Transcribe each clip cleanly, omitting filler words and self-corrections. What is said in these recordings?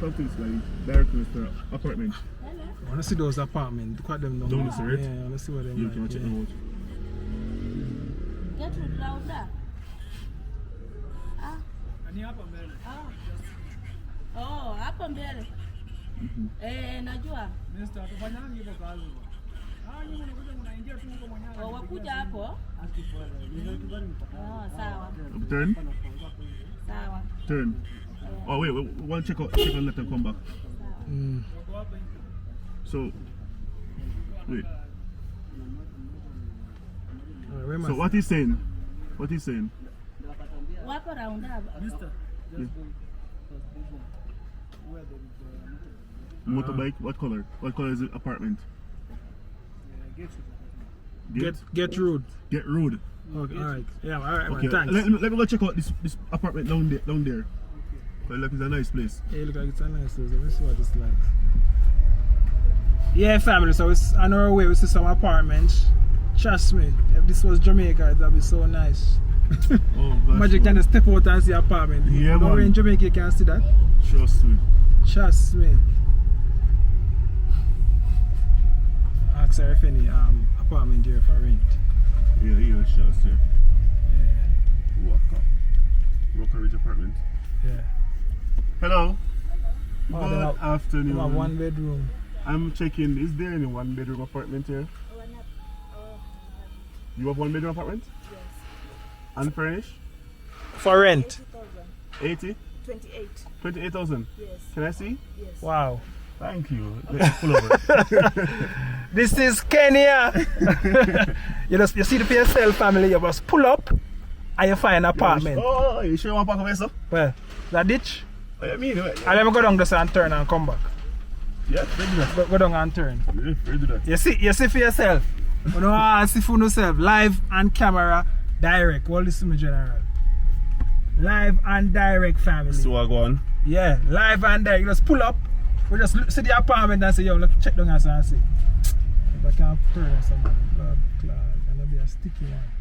something's like directness to apartment. I want to see those apartments. Look at them down Down there. the street? Yeah, I want to see what they You like. can check them out. Get rid louder. Ah. Oh, hapa mbele. Najua. Oh, wakuja hapo. Oh, sawa. Turn? Sawa. Turn. Oh wait, one check out let them come back. So wait. So what he's saying? What he's saying? Walk around there. Yeah. Motorbike, what color? What color is the apartment? Get rude. Get rude. Okay, alright. Yeah, alright, Okay. man, thanks. Let me go check out this apartment down there. But look, it's a nice place. Yeah, look like it's a nice place. Let's see what it's like. Yeah, family, so it's on our way. We see some apartments. Trust me, if this was Jamaica, that'd be so nice. Imagine you can just step out and see apartment. Yeah, man. In Jamaica, you can see that. Trust me. Trust me. Ask her if any apartment there for rent. Yeah, trust me. Walker Ridge apartment. Yeah. Hello. Oh, Good afternoon. We have 1 bedroom. I'm checking. Is there any 1 bedroom apartment here? You have 1 bedroom apartment? Yes. Unfurnished? For rent? 80? 28. 28,000? Yes. Can I see? Yes. Wow. Thank you. Let's pull over. This is Kenya. you see the for yourself, family. You must pull up and you find an apartment. Oh, you sure you want to park over yourself? Well, that ditch. What do you mean? I'll let me go down this and turn and come back. Yeah, ready do that. Go down and turn. Yeah, ready do that. You see for yourself. You know, see for yourself. Live and camera, direct. Well, listen to me, General. Live and direct, family. So I go on. Yeah, live and direct. You just pull up. We just see the apartment and say, yo, look, check down and see. If I can't turn somebody, blood clot, and that'll be a sticky one.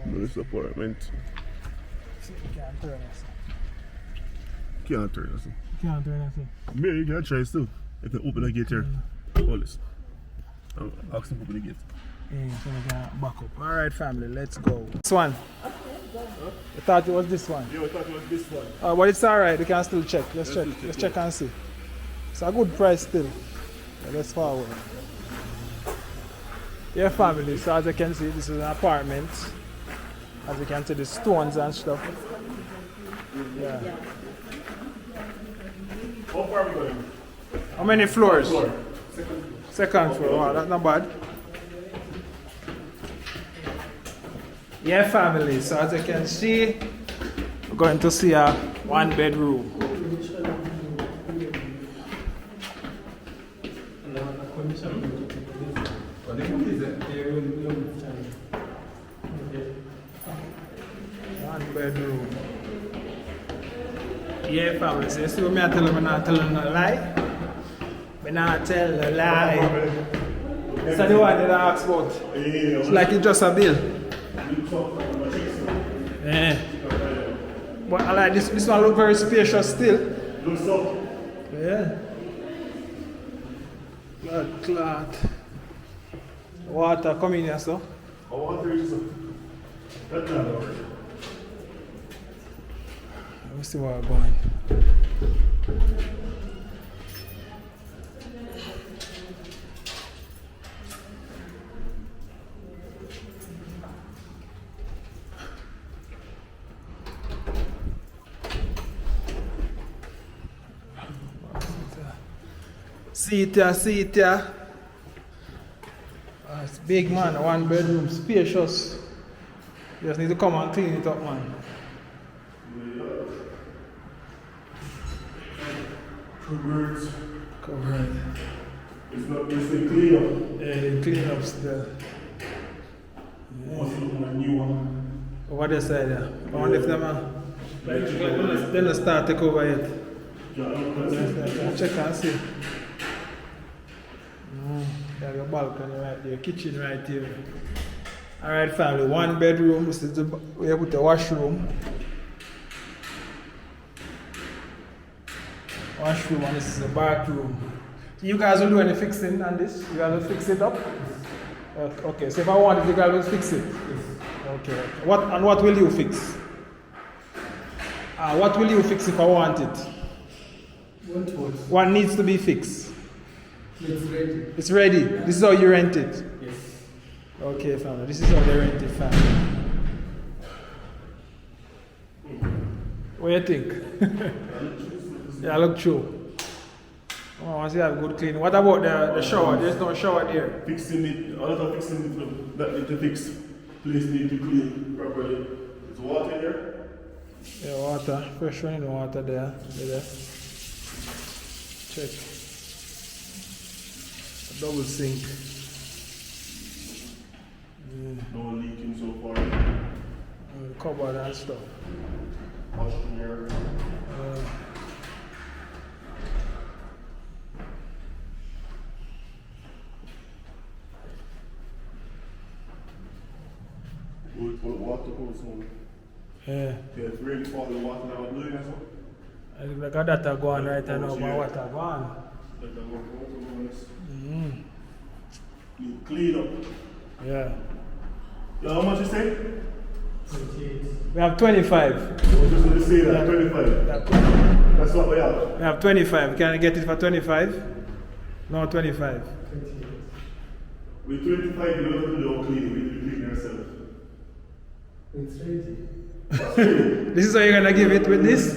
This apartment. See, you can't turn us. Can't turn us. You can't turn us. Maybe you can try still. If they open the gate here. Hold this. I'm asking to open the gate. Yeah, so we can back up. Alright, family, let's go. This one. I thought it was this one. Yeah, I thought it was this one. But it's alright, we can still check. Let's check. Let's check and see. It's a good price still. Yeah, let's forward. Yeah, family, so as you can see, this is an apartment. As you can see, the stones and stuff. Yeah. How far are we going? How many floors? Second floor. Wow, that's not bad. Yeah, family, so as you can see, we're going to see a 1 bedroom. One bedroom. Yeah, family, so you see what I tell them, I'm not telling a lie. I'm not telling a lie. It's the one that I asked about. It's like it's just a bill. Yeah. But I like this one look very spacious still. Looks up. Yeah. Blood clot. Water coming here, so. Water is up. That's not over. Let me see where I'm going. See it here. It's big, man. 1 bedroom, spacious. You just need to come and clean it up, man. Birds. Covered. It's not still clean up. Yeah, they clean up still. Must look like a new one. What they say there? I wonder if them then they start take over yet. Check and see. You have your balcony right there, kitchen right here. Alright, family, 1 bedroom. This is the we put the washroom. Washroom, and this is the bathroom. You guys will do any fixing on this? You guys will fix it up? Okay, so if I want it, you guys will fix it? Okay. What will you fix? What will you fix if I want it? What needs to be fixed? It's ready. It's ready. This is how you rent it? Yes. Okay, family. This is how they rent it, family. What do you think? Yeah, look true. Oh, once you have good clean. What about the shower? There's no shower there. Fixing it, a lot of fixing it that need to fix. Place need to clean properly. There's water there. Yeah, water. Fresh running water there. There. Check. A double sink. No leaking so far. Cupboard and stuff. Washroom here. We'll put water hose on. Yeah. Yeah, it's really fall the water that was doing as well. I look like that are going right now, my water gone. Like the water on this. Mm. Clean up. Yeah. Yeah, how much you say? 28. We have 25. I was just going to say that, 25. That's what we have. We have 25. Can I get it for 25? No, 25. 28. With 25, you don't have to do no cleaning, we do clean yourself. It's ready. This is how you're gonna give it with this?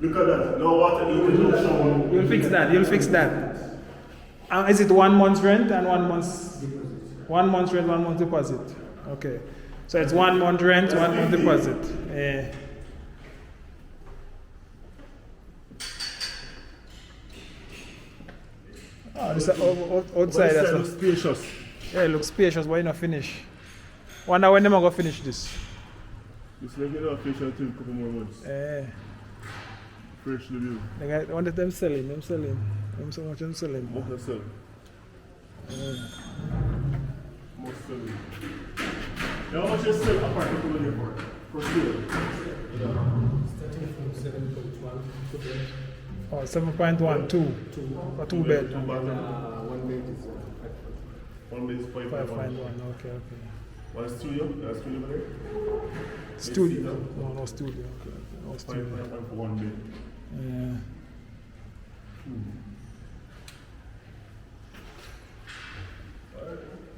Look at that. No water heater, no shower. You'll fix that. You'll fix that. Is it 1 month's rent and 1 month's? Deposit. 1 month's rent, 1 month deposit. Okay. So it's 1 month rent, 1 month deposit. Yeah. Oh, this is outside. That's looks spacious. yeah, it looks spacious, but you not finish. Wonder when them are gonna finish this. Just let me know fish until a couple more months. Yeah. Fresh review. I wonder if them selling. Them so much them selling. Most of sell. Most selling. How much you sell apartment over there for sale? Starting from 7.1 to bed. Oh, 7.1, 2. For 2 bed. 2 bathroom. 1 bed is 5.1. 1 bed is 5.1. 5.1, okay. One studio? That's studio over there? Studio? No studio. Okay. No 5.1 studio. for 1 bed. Yeah.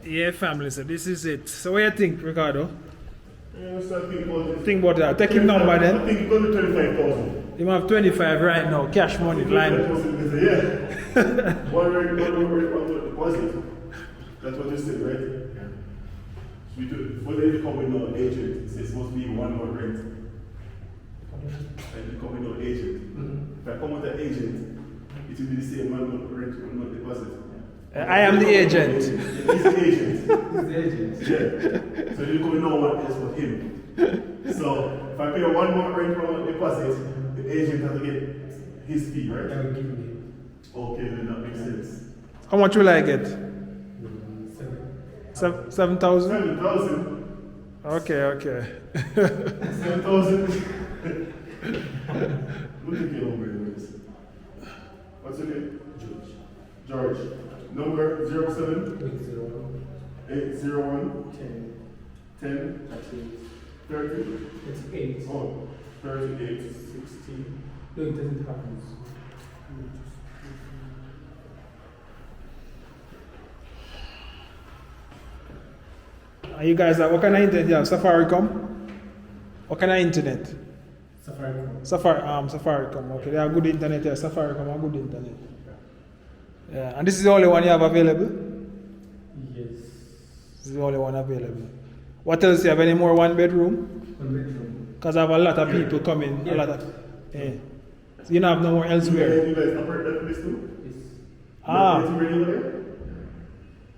Yeah, family, so this is it. So what do you think, Ricardo? Yeah, so I think about this. Think about that. Take him number I then. think go to 25,000. You have 25 right now, cash money, line. Yeah. One deposit. That's what you said, right? Yeah. So we do, when they come with no agent, it's supposed to be 1 month rent. And you come with no agent. If I come with an agent, it will be the same 1 month rent, 1 month deposit. I am the agent. He's the agent. He's the agent. Yeah. So you come with no one else but him. So if I pay a 1 month rent, 1 month deposit, the agent has to get his fee, right? I will give him Okay, then that makes sense. How much will I get? 7. 7,000? 7,000. Okay. 7,000. We'll take it over anyways. What's your name? George. Number 07 801 10 30 38. Oh, 38 16. No, it doesn't happen. You guys have what kind of internet you have? Safaricom? What kind of internet? Safaricom. Safaricom. Okay, they have good internet here. Safaricom have good internet. Yeah, and this is the only one you have available? Yes. This is the only one available. What else? You have any more 1 bedroom? 1 bedroom. Because I have a lot of people coming. Yeah. A lot of. Yeah. So you don't have no more elsewhere. You guys operate that place too? Yes. Is it ready over there?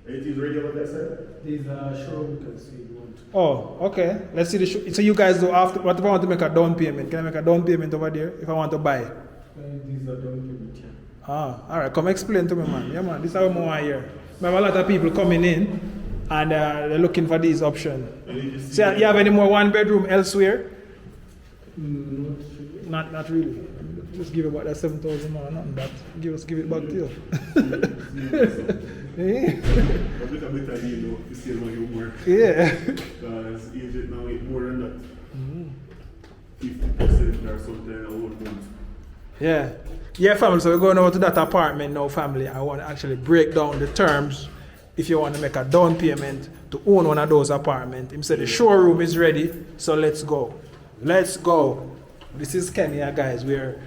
It is ready over that side? There's a showroom you can see if you want. Oh, okay. Let's see the show. So you guys do after. What if I want to make a down payment? Can I make a down payment over there if I want to buy? These are down payment here. All right. Come explain to me, man. Yeah, man. This is how I want to hear. We have a lot of people coming in, and they're looking for these options. And you just So you have any more one bedroom elsewhere? Not Not really. really. Just give about that 7,000 or nothing, but give it back to you. Yeah. But look at better deal though, you still want your work. Yeah. Because agent now get more than that. 50% or something a whole month. Yeah. Yeah, family. So we're going over to that apartment now, family. I want to actually break down the terms if you want to make a down payment to own one of those apartments. Him said the showroom is ready, so let's go. Let's go. This is Kenya, guys, where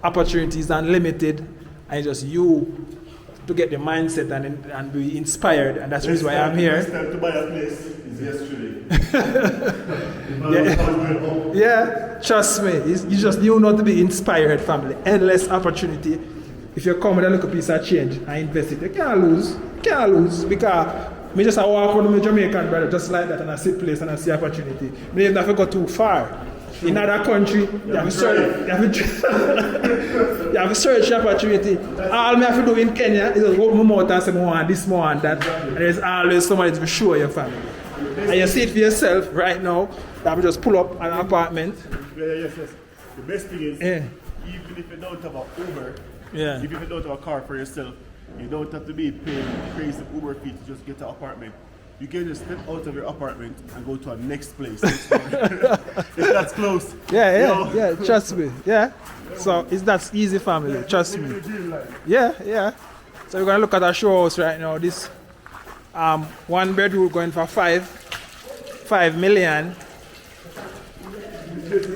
opportunities are unlimited, and just you to get the mindset and be inspired, and that's the reason why I'm Best here. time to buy a place is yesterday. Yeah, trust me. You know to be inspired, family. Endless opportunity. If you come with a little piece of change and invest it, you can't lose. Can't lose because me just walk on my Jamaican brother just like that and I see place and I see opportunity. Me even have to go too far. In other country, you have to search the opportunity. All me have to do in Kenya is just open my mouth and say, I want this, I want that. And there's always somebody to show your family. And you see it for yourself right now, that we just pull up an apartment. Yes. The best thing is, Yeah. even if you don't have an Uber, Yeah. even if you don't have a car for yourself, you don't have to be paying crazy Uber fee to just get an apartment. You can just step out of your apartment and go to a next place. If that's close. Yeah, trust me. Yeah. So that's easy, family. Trust me. Yeah. So we're gonna look at our show house right now. This one bedroom going for 5 million,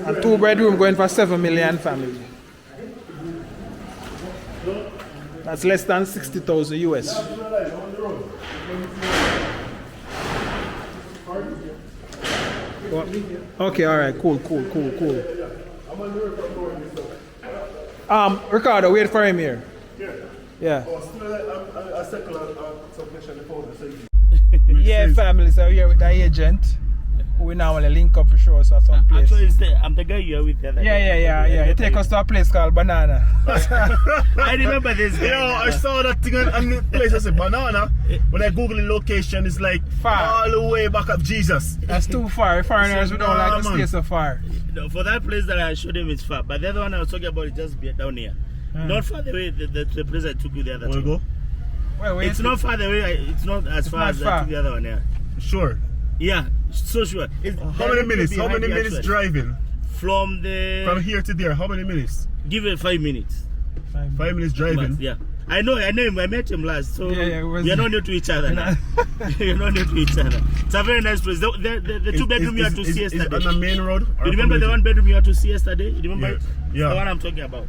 and 2 bedroom going for 7 million, family. That's less than 60,000 US. Okay, all right, cool. Ricardo, wait for him here. Yeah. Yeah, family. So we're here with the agent. We now want to link up for sure so some place. Actually, I'm the guy you're with. Yeah. You take us to a place called Banana. I remember this guy. Yo, I saw that thing on the place. I said, Banana. When I Google the location, it's like Far. all the way back up Jesus. That's too far. Foreigners, we don't like to stay man. so far. No, for that place that I showed him, it's far. But the other one I was talking about is just down here. Not far the way the place I took you the other Want to time. go? Wait, It's not far the way. It's not as far not as I far. took the other one. Yeah. Sure. Yeah. So sure. It's How many minutes? How behind many the minutes actual- driving? From the. From here to there, how many minutes? Give it 5 minutes. 5 minutes driving. But, yeah. I know him. I met him last. So Yeah, it was- we are not new to each other now. We are not new to each other. It's a very nice place. The 2 bedroom you had to see Is yesterday. it on the main road? You remember the 1 bedroom you had to see yesterday? You remember Yeah. it? Yeah. The one I'm talking about.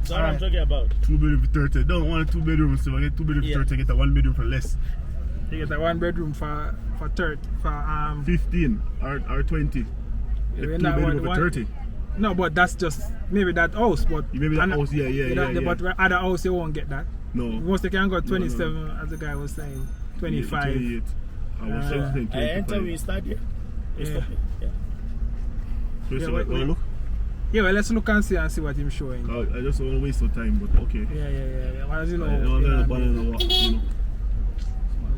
The one I'm Alright. talking about. 2 bedroom for 30. Don't want a 2 bedroom, so I get 2 bedroom for Yeah. 30, I get a 1 bedroom for less. You get a 1 bedroom for 30 for 15 or 20. Yeah, Get we're 2 not bedroom for one- 30. No, but that's just maybe that house, but Maybe that house, yeah. But other house you won't get that. No. Most they can go 27, no. as the guy was saying, 25. 28. I was just saying I enter 25. we start here. We Yeah. stop here. Yeah. First Yeah, of all, wait. wanna look? Yeah, well, let's look and see what he's showing. I just don't want to waste your time, but okay. Yeah. Well, as you know, I don't you want know to what I banana mean. walk, you know.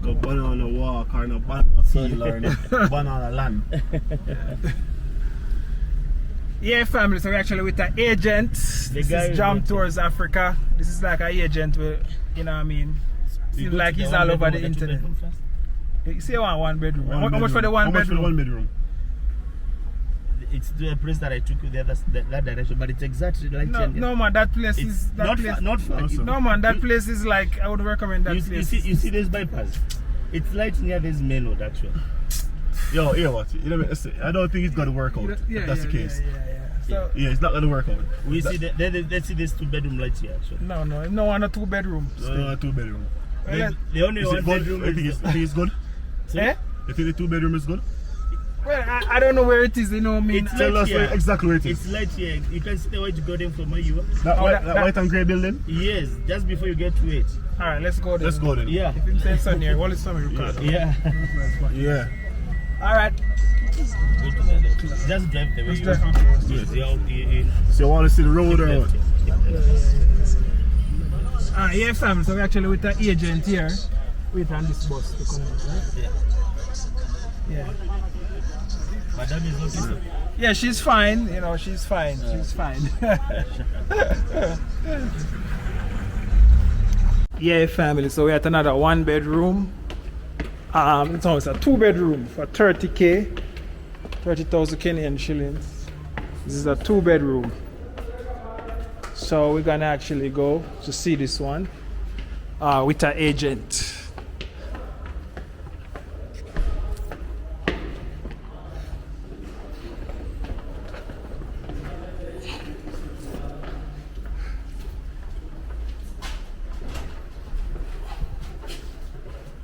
No banana walk or no banana field or no banana land. Yeah, family. So we're actually with an agent. This guy is is Jam with- Tours Africa. This is like an agent with, you know what I mean? We Seems go like to he's the all 1 over bedroom the or 2 internet. bedroom first? You say one bedroom. How much for the one How much for the bedroom? 1 bedroom? It's the place that I took you that direction, but it's exactly like No man, that place It's is that not place. far, not far. Awesome. No man, that place is like I would recommend that You place. see this bypass? It's right near this main road actually. Yo, hear what? You know what I say? I don't think it's going to work out. Yeah, if that's the case. Yeah. So Yeah, it's not going to work out. We see let's see this 2 bedroom right here actually. no one or 2 bedroom. No, 2 bedroom. The only Is 1 it good? bedroom You think it's good? Eh? You think the 2 bedroom is good? Well, I don't know where it is. You know, what I mean. It's Tell us here. exactly where it is. It's right here. You can see the white building from where you are. That, Oh, white, that- that that- white and grey building? Yes, just before you get to it. All right, let's go. Then. Let's go then. Yeah. If it says on here, what is something you call? Yeah. Yeah. All right. Just drive the way you drive, are. okay. Yes, you So you want to see the road or what? Yeah, fam. So we're actually with the agent here. wait on this bus to come out, right? Yeah. Yeah. Madam is okay, sir. Yeah, she's fine. You know, she's fine. She's fine. Yeah, family. So we're at another 1 bedroom. It's almost a 2 bedroom for 30k, 30,000 Kenyan shillings. This is a 2 bedroom. So we're gonna actually go to see this one with our agent.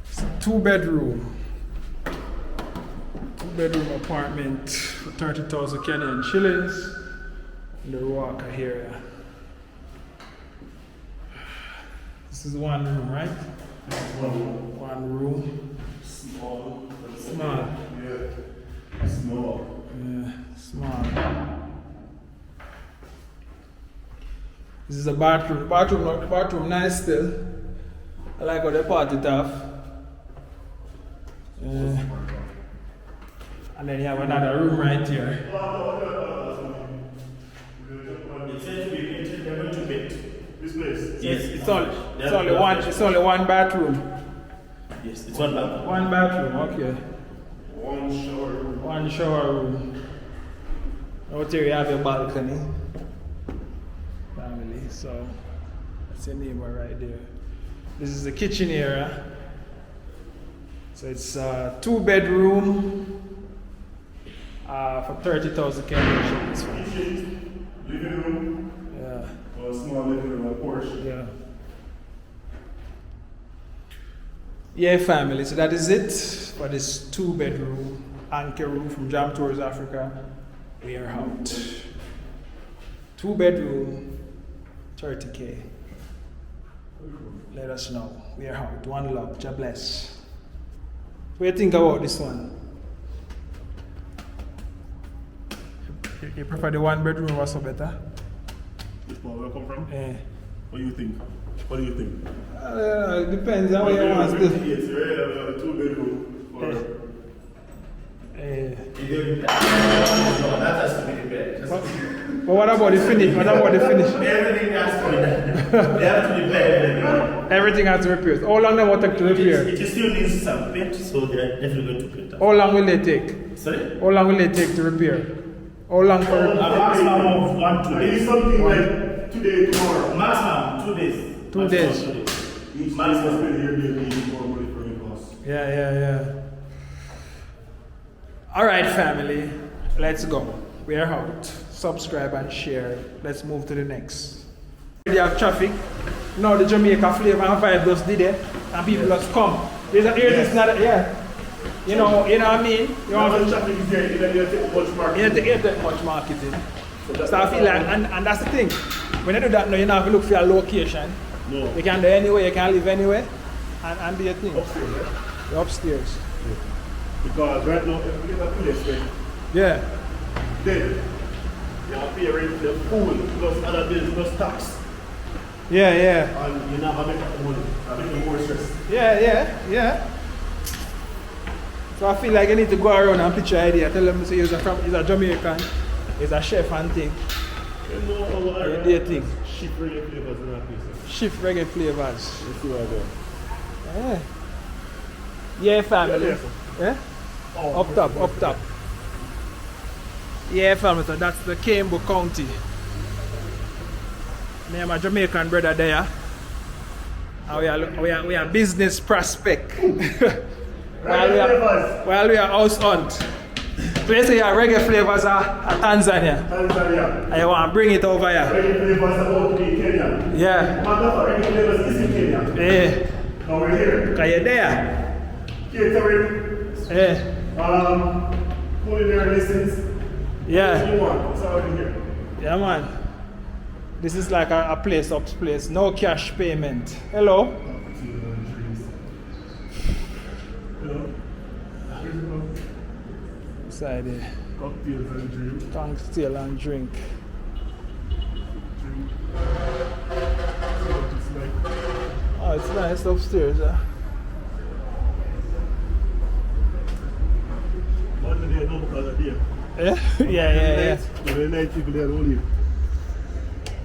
It's a 2 bedroom. 2 bedroom apartment for 30,000 Kenyan shillings in the Ruaka area. This is 1 room, right? One room. Small. Small. Yeah. Small. Yeah, small. This is a bathroom. Bathroom nice still. I like how they part it off. And then you have another room right here. It says to be painted, they're going to paint. This place. Yes, It's only one bathroom. Yes, it's one bathroom. One bathroom, okay. One shower room. One shower room. Out here you have your balcony. Family, so that's your neighbor right there. This is the kitchen area. So it's a 2 bedroom for 30,000 Kenyan shillings. Kitchen, living room, Yeah, or a small living room, a porch. yeah. Yeah, family. So that is it for this 2 bedroom anchor room from Jam Tours Africa. We are out. 2 bedroom, 30k. Let us know. We are out. One love. God bless. What do you think about this one? You prefer the 1 bedroom or so better? This one where I come from? Eh. What do you think? What do you think? It depends on what you want to do. Yes, right? A 2 bedroom. For Eh. That has to be the bed. But what about the finish? What about the finish? Everything has to be done. They have to be bed. Everything has to repair. How long will it take to repair? It still needs some paint, so they're definitely going to paint that. How long will it take? Sorry? How long will it take to repair? How long for A maximum of 1 to 2 I need days. something like today, tomorrow. Maximum 2 days. 2 Maximum days. 2 days. Each Maximum. time I spend here, they need more money for your cost. Yeah. All right, family. Let's go. We are out. Subscribe and share. Let's move to the next. We have traffic. Now the Jamaica flavor and vibe just did it, and people just come. There's a here. This not yeah. You know what I mean. You Now want the to traffic is there, you don't take much market. you don't take much marketing. So I feel like, and that's the thing. When you do that now, you don't have to look for a location. No. You can do anywhere, you can live anywhere, and do your thing. Upstairs, right? You're upstairs. Because right now, if we get a place, right? Yeah. Then you have to pay rent, the food, plus other bills, plus tax. Yeah. And you never make that money. I make more stress. Yeah. So I feel like I need to go around and pitch your idea. Tell them say he's a Jamaican, he's a chef and thing. You know how You do your thing. Ship reggae flavors in that place. Shift reggae flavors. Let's see what I go. Yeah, family. Yeah. Yeah? Oh, Up top. Yeah, family. So that's the Cambo County. Me and my Jamaican brother there. And we are business prospect. while we are house hunt. So you say your reggae flavors are Tanzania. Tanzania. And you want to bring it over here. Reggae flavors are about to be in Kenya. Yeah. Matter of fact, reggae flavors is in Kenya. Yeah. Now we're here. Are you there? Catering, Yeah. culinary lessons. Yeah. You want? It's already here. Yeah, man. This is like a place up place. No cash payment. Hello. Inside there. Cocktails and drinks. Cocktail and drink. So it's like Oh, it's nice upstairs. Yeah. The very nice people there don't live.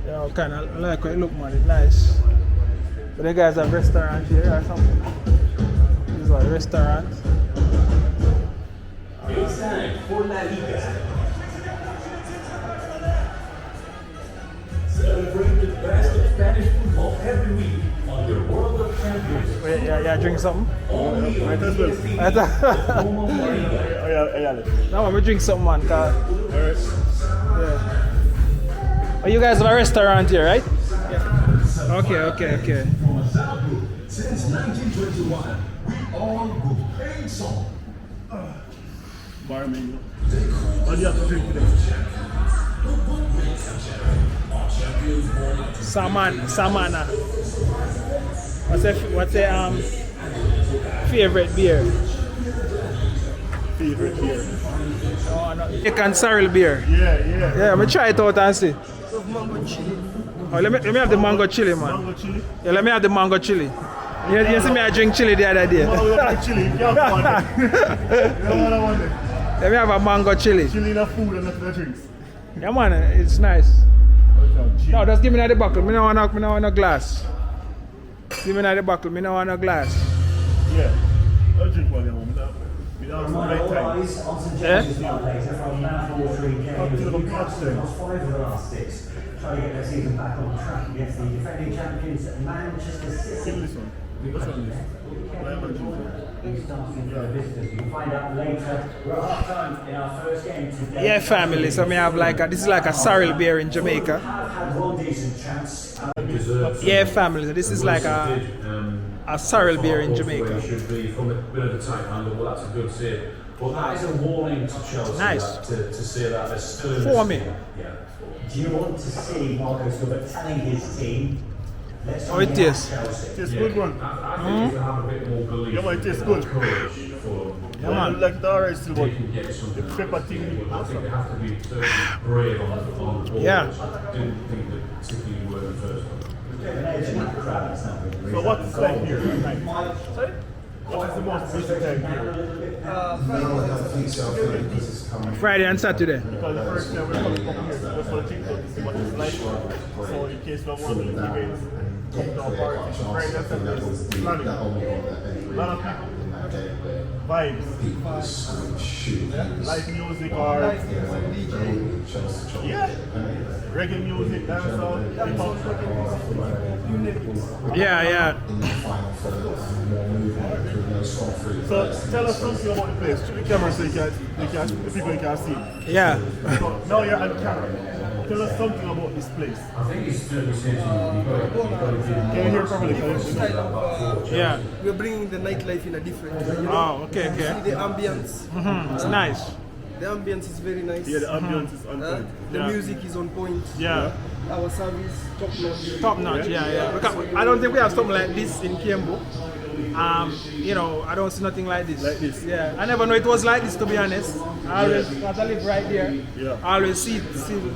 Yeah, kind of like how it look, man. It's nice. But the guys have restaurant here or something. This is a restaurant. It's time for La Liga. Celebrate the best of Spanish football every week on your World of Champions. Wait, yeah, drink something? Might as well. I thought, no, I'm gonna drink something, man. Cause, yeah. Oh, you guys have a restaurant here, right? Yeah. Okay. Since 1921, we all go paid song. Bar menu. What do you have to drink today? Samana. What's the favorite beer? Favorite beer? Oh, no. Jamaican sorrel beer. Yeah. Yeah, I'm gonna try it out and see. Mango chili. Oh, let me have the mango chili, man. Mango chili? Yeah, let me have the mango chili. You see me, I drink chili the other day. Mango chili, you can't find it. You know what I want? Let me have a mango chili. Chili in the food and not in the drinks. Yeah, man, it's nice. No, just give me the buckle. Me no want no glass. Give me the buckle. Me no want no glass. Yeah. I'll drink one of them. We don't have the right time. Otherwise, on St. Eh? James's Park later from Manford 3 games. Newcastle lost 5 of the last 6, trying to get their season back on track against the defending champions Manchester Give City. me this one. Which one is this? Why am I drinking? Starting for the visitors. You can find out later. We're at half time in our first game today. Yeah, family. So me have like this is like a sorrel beer in Jamaica. Have had one decent chance. Yeah, family. So this is like a sorrel beer in Jamaica. Should be from a bit of the tank handle, well, that's a good save. But that is a warning to Chelsea. Nice. To say that they're still in For this me. game. Yeah. Do you want to see Marcus Gilbert telling his team? Let's Oh, it is. Tastes good one. I think you have a bit more belief. Yeah, man, it tastes good. Courage for Yeah, man. Like the alright still they one. can get something. The pepper thing. I think they have to be brave on the ball. Yeah. I didn't think that particularly were the first one. So what is like here? Sorry? What is the most recent time here? Friday and Saturday. Because the first time we're coming up here, just for the things to see what it's like. So in case we want to do events, come to our party, Friday and Saturday, planning. A lot of people. Vibes. Live music or yeah. Reggae music, dancehall, hip hop. Yeah. So tell us something about the place. Shoot the camera so the people can see. Yeah. So now you're on camera. Tell us something about this place. I think it's still essentially Can you hear properly? Yeah. We're bringing the nightlife in a different way. You know? Oh, okay. The ambience. It's nice. The ambience is very nice. Yeah, the ambience is on point. The Yeah. music is on point. Yeah. Our service, top notch. Top notch, yeah. I don't think we have something like this in Kiambu. You know, I don't see nothing like this. Like this? Yeah. I never know it was like this, to be honest. I always, because I live right here, Yeah. I always see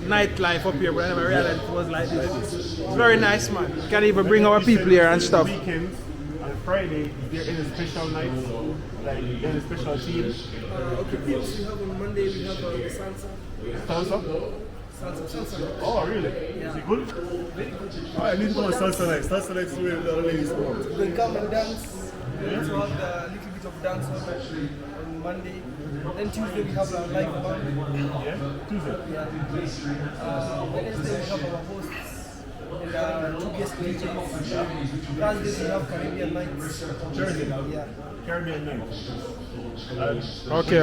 nightlife up here, but I never realized it was like this. It's very nice, man. You can even bring our people here and stuff. Weekends and Friday, is there any special nights? Like any special team? Okay, things we have on Monday, we have the salsa. Salsa? Salsa. Oh, really? Yeah. Is it good? Very good. Oh, I need to go on salsa night. Salsa night is where the other ladies go. You can come and dance. We also have the little bit of dance on Monday. Then Tuesday we have our live band. Yeah? Tuesday? Yeah. Wednesday we have our hosts. And 2 guest DJs. Thursday we have Caribbean nights. Thursday? Yeah. Caribbean night. Okay.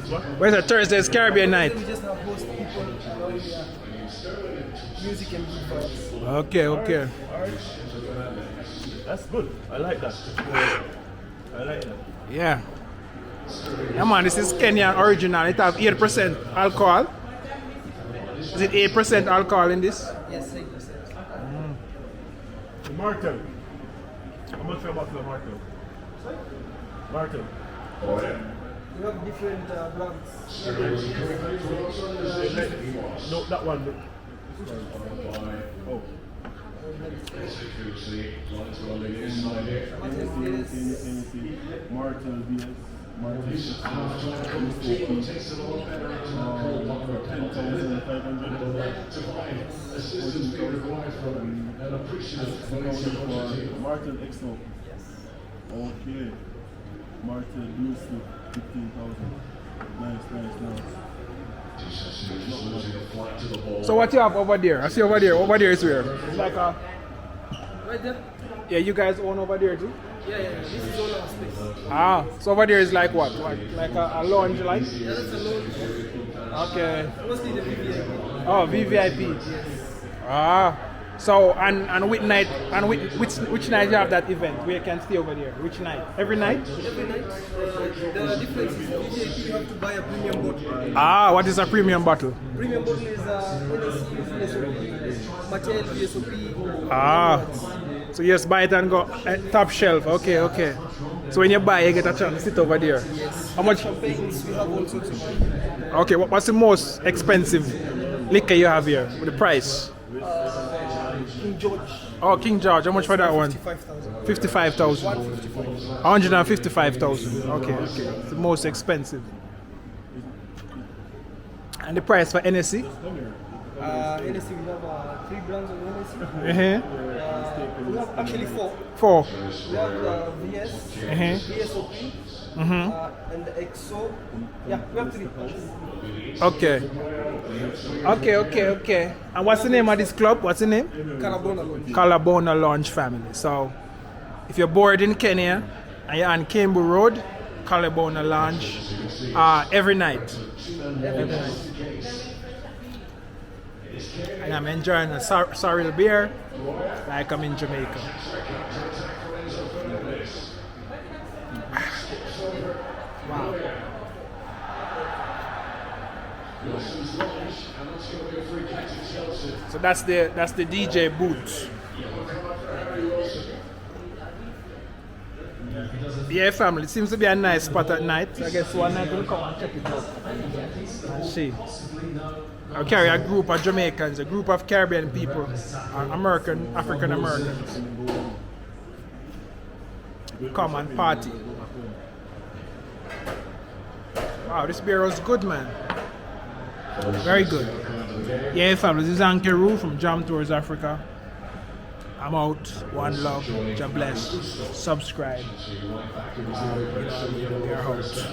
What? Where's the Thursday's Caribbean night? We just have host people. Music and good vibes. Okay. That's good. I like that. I like that. Yeah. Yeah, man, this is Kenyan original. It has 8% alcohol. Is it 8% alcohol in this? Yes, 8%. The Martel. How much for a bottle of Martel? Martel. Oh, yeah. We have different brands. No, that one. Oh. Martel, BS. Martin Exo. 10,000. Martin Exo. Okay. Martin Blue Slip, 15,000. Nice. So what you have over there? I see over there. Over there is where? It's like a... Right there? Yeah, you guys own over there too? Yeah. This is all our space. Ah, so over there is like what? Like a lounge like? Yeah, that's a lounge. Okay. Mostly the VVIP. Oh, VVIP. Ah. So and which night which night you have that event where you can stay over there? Which night? Every night? Every night. The difference is VVIP you have to buy a premium bottle. Ah, what is a premium bottle? Premium bottle is NSC, Mattel, VSOP. Ah. So you just buy it and go top shelf. Okay. So when you buy, you get a chance to sit over there. Yes. How much? Champagnes, we have all sorts of. Okay, what's the most expensive liquor you have here? With the price? King George. Oh, King George. How much for that one? 55,000. 55,000. 155,000. Okay. It's the most expensive. And the price for NSC? NSC, we have 3 brands of NSC. We have actually 4. 4. We have VS, VSOP, and the EXO. Yeah, we have 3 actually. Okay. And what's the name of this club? What's the name? Carabona Lounge. Calabona Lounge family. So, if you're bored in Kenya and you're on Kimbu Road, Calabona Lounge, every night. And I'm enjoying a sorrel beer like I'm in Jamaica. Wow. So that's the DJ booth. Yeah, family. It seems to be a nice spot at night. I guess one night we'll come and check it out and see. I'll carry a group of Jamaicans, a group of Caribbean people, African Americans. Come and party. Wow, this beer was good, man. Very good. Yeah, family, this is Anke Roo from Jam Tours Africa. I'm out. One love. God bless. Subscribe. We are out.